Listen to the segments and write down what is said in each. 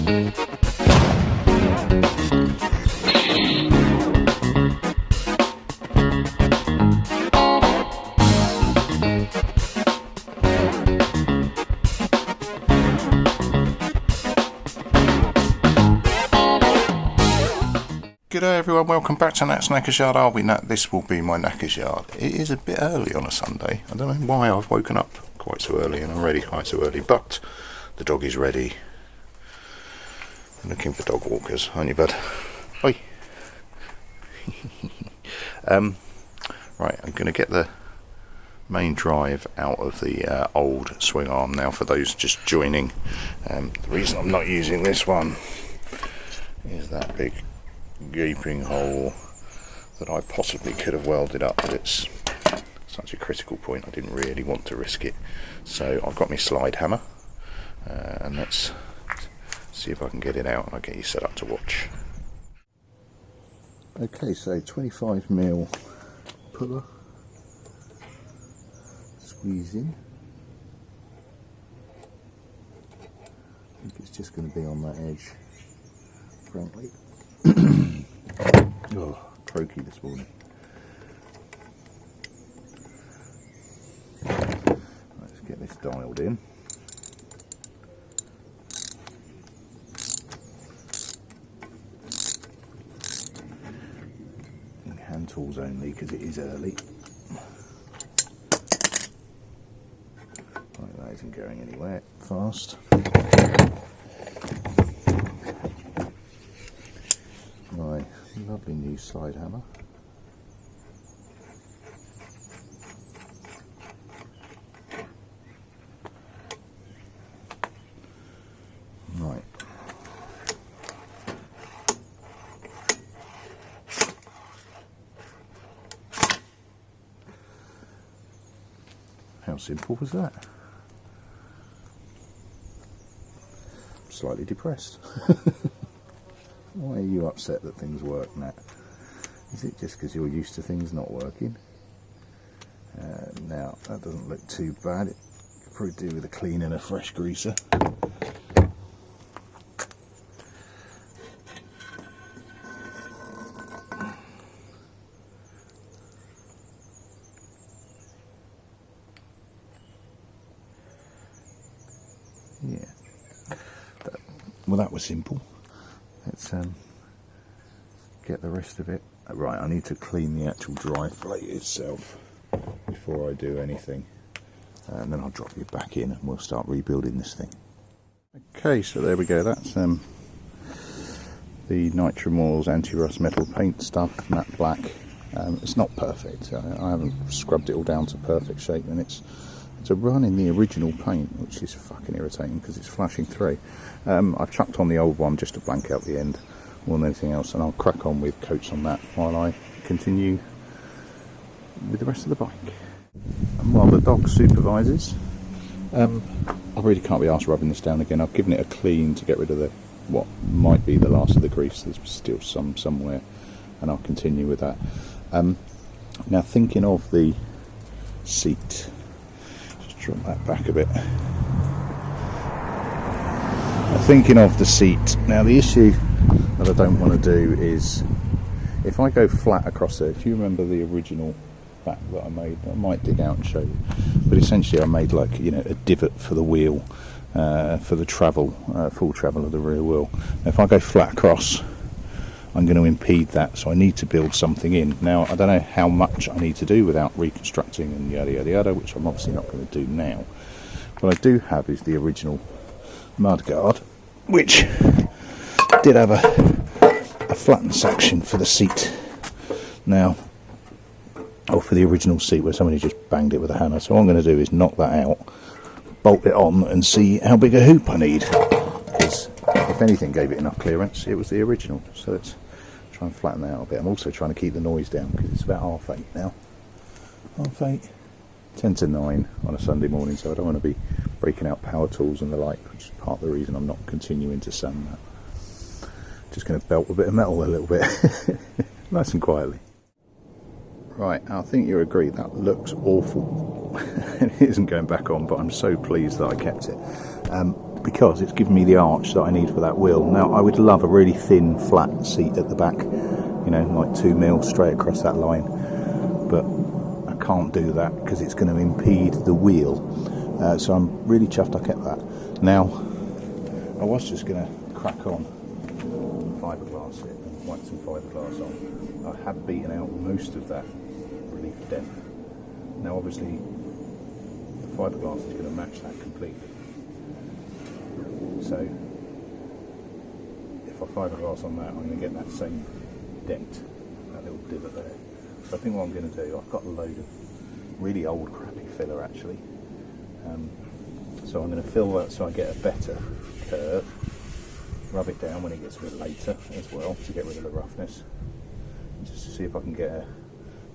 G'day everyone, welcome back to Nat's Knackers Yard. Are we Nat? This will be my Knackers Yard. It is a bit early on a Sunday. I don't know why I've woken up quite so early and I'm ready quite so early, but the dog is ready. I'm looking for dog walkers, aren't you, bud? Oi! Right, I'm going to get the main drive out of the old swing arm now for those just joining. The reason I'm not using this one is that big gaping hole that I possibly could have welded up, but it's such a critical point I didn't really want to risk it. So I've got my slide hammer and let's see if I can get it out and I'll get you set up to watch. Okay, so 25mm puller, squeeze in. I think it's just going to be on that edge, frankly. Oh, croaky this morning. Let's get this dialed in. Hand tools only because it is early. Right, that isn't going anywhere fast. My lovely new slide hammer. Right. How simple was that? I'm slightly depressed. Why are you upset that things work, Nat? Is it just because you're used to things not working? Now, that doesn't look too bad. It could probably do with a clean and a fresh greaser. Yeah. Well, that was simple. Let's get the rest of it. Right, I need to clean the actual drive plate itself before I do anything. And then I'll drop you back in and we'll start rebuilding this thing. Okay, so there we go. That's the Nitrum Oils anti-rust metal paint stuff, matte black. It's not perfect. I haven't scrubbed it all down to perfect shape, and it's a run in the original paint, which is fucking irritating because it's flashing through. I've chucked on the old one just to blank out the end more than anything else, and I'll crack on with coats on that while I continue with the rest of the bike. And while the dog supervises, I really can't be arsed rubbing this down again. I've given it a clean to get rid of what might be the last of the grease. There's still some somewhere, and I'll continue with that. Now, thinking of the seat, just drop that back a bit. Thinking of the seat, now the issue that I don't want to do is, if I go flat across there, if you remember the original back that I made, I might dig out and show you, but essentially I made like, you know, a divot for the wheel, for the travel, full travel of the rear wheel. If I go flat across, I'm going to impede that, so I need to build something in. Now, I don't know how much I need to do without reconstructing and yada yada yada, which I'm obviously not going to do now. What I do have is the original mudguard, which did have a flattened section for the seat now, or for the original seat, where somebody just banged it with a hammer. So what I'm going to do is knock that out, bolt it on, and see how big a hoop I need, because if anything gave it enough clearance, it was the original. So let's try and flatten that out a bit. I'm also trying to keep the noise down because it's about 8:30 now. 8:30, 10 to 9 on a Sunday morning, so I don't want to be breaking out power tools and the like, which is part of the reason I'm not continuing to sand that. Just going to belt a bit of metal a little bit, nice and quietly. Right, I think you agree that looks awful. It isn't going back on, but I'm so pleased that I kept it. because it's given me the arch that I need for that wheel. Now I would love a really thin flat seat at the back, you know, like 2 mil straight across that line, but I can't do that because it's going to impede the wheel. So I'm really chuffed I kept that. Now I was just going to crack on fiberglass it and wipe some fiberglass on. I have beaten out most of that relief dent. Now obviously the fiberglass is going to match that completely. So if I fiberglass on that, I'm going to get that same dent, that little divot there. So I think what I'm going to do, I've got a load of really old crappy filler actually. So I'm going to fill that so I get a better curve, rub it down when it gets a bit later as well to get rid of the roughness, just to see if I can get a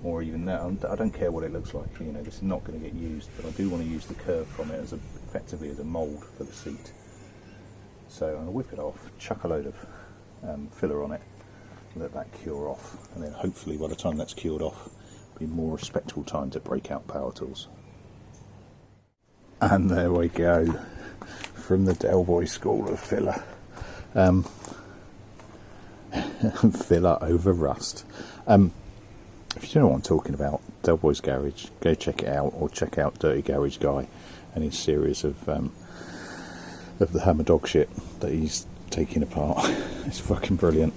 more even that. I don't care what it looks like, you know, this is not going to get used, but I do want to use the curve from it as effectively as a mould for the seat. So I'm going to whip it off, chuck a load of filler on it, let that cure off, and then hopefully by the time that's cured off, it'll be a more respectable time to break out power tools. And there we go, from the Del Boy School of filler. Filler over rust. If you don't know what I'm talking about, Del Boy's Garage, go check it out, or check out Dirty Garage Guy and his series of the hammer dog shit that he's taking apart. It's fucking brilliant.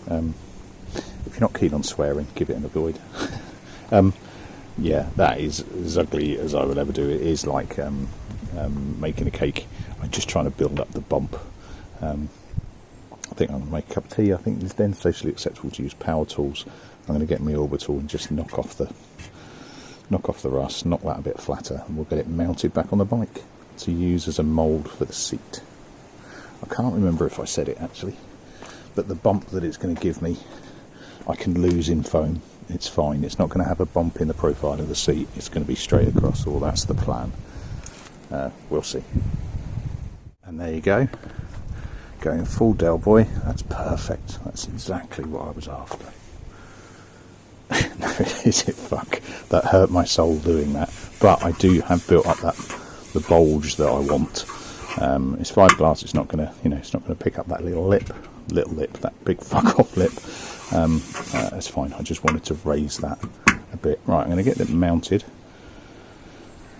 If you're not keen on swearing, give it an avoid. Yeah, that is as ugly as I would ever do. It is like making a cake. I'm just trying to build up the bump. I think I'm going to make a cup of tea. I think it's then socially acceptable to use power tools. I'm going to get my orbital and just knock off the rust, knock that a bit flatter, and we'll get it mounted back on the bike to use as a mould for the seat. I can't remember if I said it actually, but the bump that it's going to give me, I can lose in foam. It's fine. It's not going to have a bump in the profile of the seat. It's going to be straight across. Well, that's the plan. We'll see. And there you go. Going full Del Boy. That's perfect. That's exactly what I was after. No, is it? Fuck. That hurt my soul doing that. But I do have built up the bulge that I want. It's fiberglass. It's not going to, you know, it's not going to pick up that little lip, that big fuck off lip. That's fine. I just wanted to raise that a bit. Right, I'm going to get it mounted,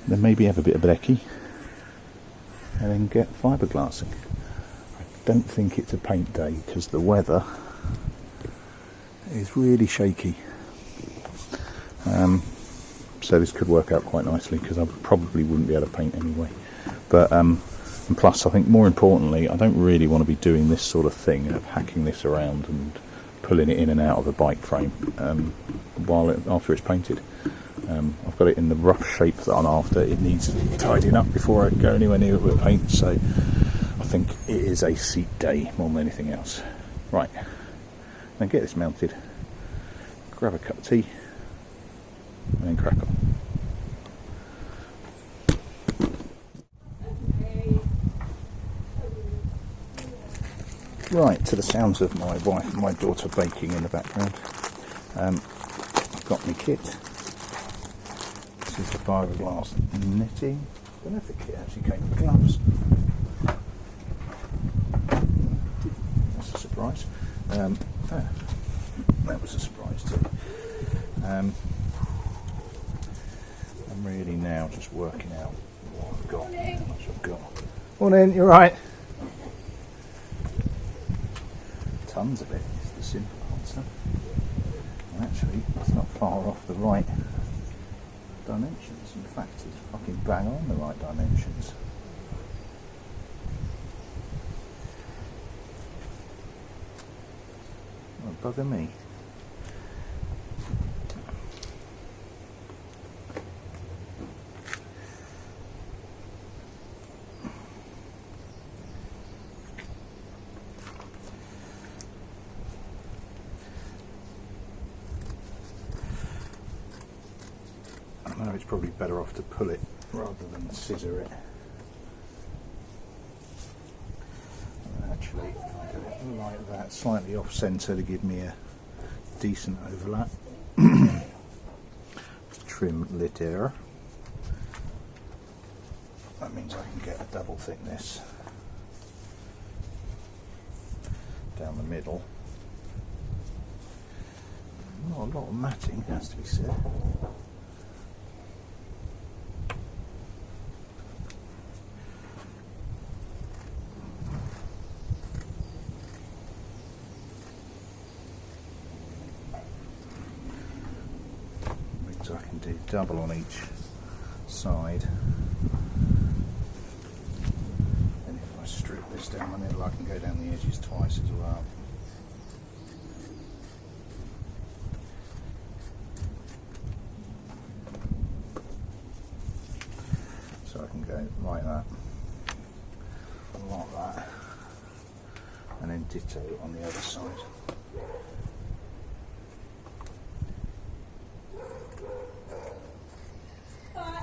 then maybe have a bit of brekkie, and then get fiberglassing. I don't think it's a paint day because the weather is really shaky. So this could work out quite nicely because I probably wouldn't be able to paint anyway. But and plus, I think more importantly, I don't really want to be doing this sort of thing of hacking this around and pulling it in and out of a bike frame after it's painted. I've got it in the rough shape that I'm after. It needs tidying up before I go anywhere near it with paint, so I think it is a seat day more than anything else. Right, then get this mounted, grab a cup of tea, and then crack on. Right, to the sounds of my wife and my daughter baking in the background. I've got my kit. This is the fiberglass knitting. I don't know if the kit actually came with gloves. That's a surprise. That was a surprise too. I'm really now just working out what I've got, how much I've got. Morning, you're right. Tons of it is the simple answer. And actually, it's not far off the right dimensions. In fact, it's fucking bang on the right dimensions. Oh, bugger me. I know it's probably better off to pull it rather than scissor it. And actually, if I do it like that, slightly off centre to give me a decent overlap. Trim litter. That means I can get a double thickness down the middle. Not a lot of matting, has to be said. Means I can do double on each side. And if I strip this down the middle, I can go down the edges twice as well. So I can go like that, like that, and then ditto on the other side.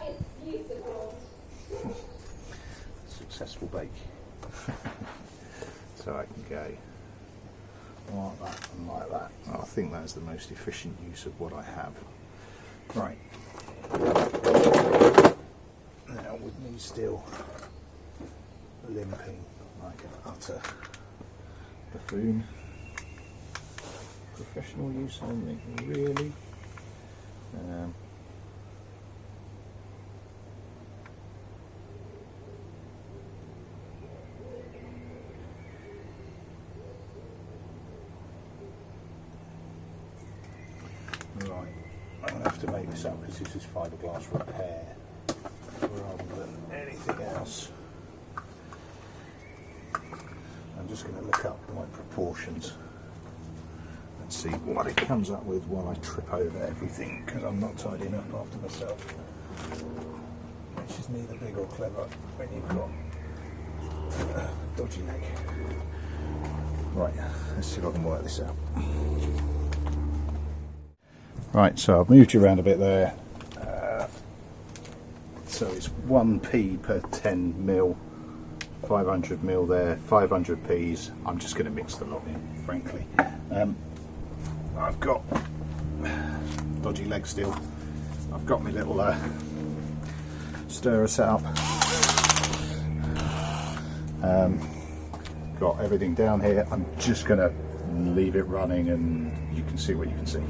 It's beautiful. Successful bake. So I can go like that and like that. I think that's the most efficient use of what I have. Right. Now with me still limping like an utter buffoon. Professional use only, really. Right, I'm going to have to make this up because this is fiberglass repair rather than anything else. I'm just going to look up my proportions and see what it comes up with while I trip over everything, because I'm not tidying up after myself, which is neither big or clever when you've got a dodgy leg. Right, let's see if I can work this out. Right, so I've moved you around a bit there. So it's 1p per 10 mil, 500 mil there, 500 p's. I'm just going to mix the lot in, frankly. I've got dodgy leg still. I've got my little stirrer set up. Got everything down here. I'm just going to leave it running and you can see what you can see.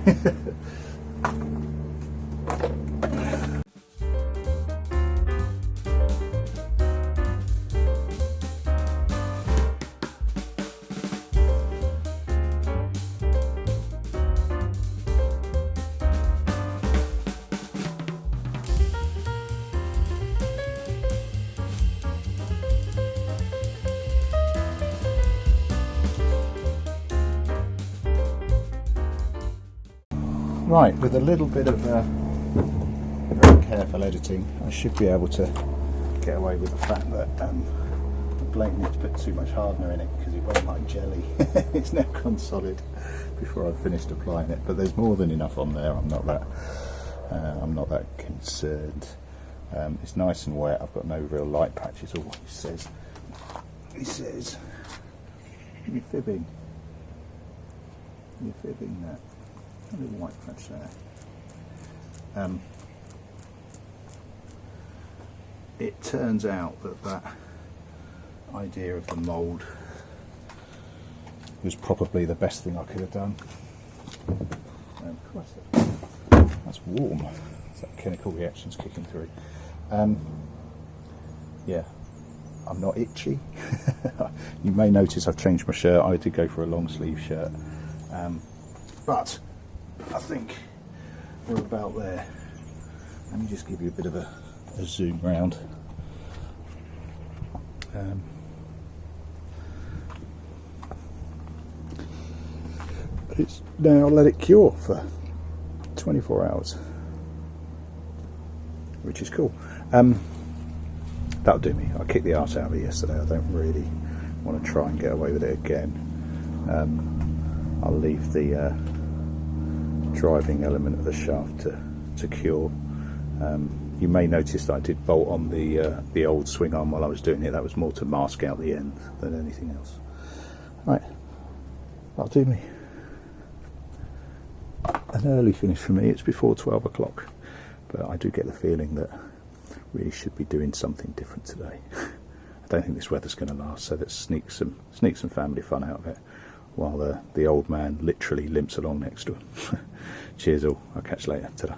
Right, with a little bit of very careful editing, I should be able to get away with the fact that I blatantly put too much hardener in it because it went like jelly. It's now gone solid before I've finished applying it, but there's more than enough on there. I'm not that concerned. It's nice and wet. I've got no real light patches. Or what he says, you're fibbing. You're fibbing that. A little white patch there. It turns out that idea of the mould was probably the best thing I could have done. That's warm. That chemical reaction's kicking through. Yeah, I'm not itchy. You may notice I've changed my shirt. I did go for a long sleeve shirt, but I think we're about there. Let me just give you a bit of a zoom round. It's now let it cure for 24 hours, which is cool. That'll do me. I kicked the arse out of it yesterday. I don't really want to try and get away with it again. I'll leave the driving element of the shaft to cure. You may notice that I did bolt on the old swing arm while I was doing it. That was more to mask out the end than anything else. Right, that'll do me. An early finish for me. It's before 12 o'clock, but I do get the feeling that really should be doing something different today. I don't think this weather's going to last, so let's sneak some family fun out of it. while the old man literally limps along next to him. Cheers all, I'll catch you later. Ta-da.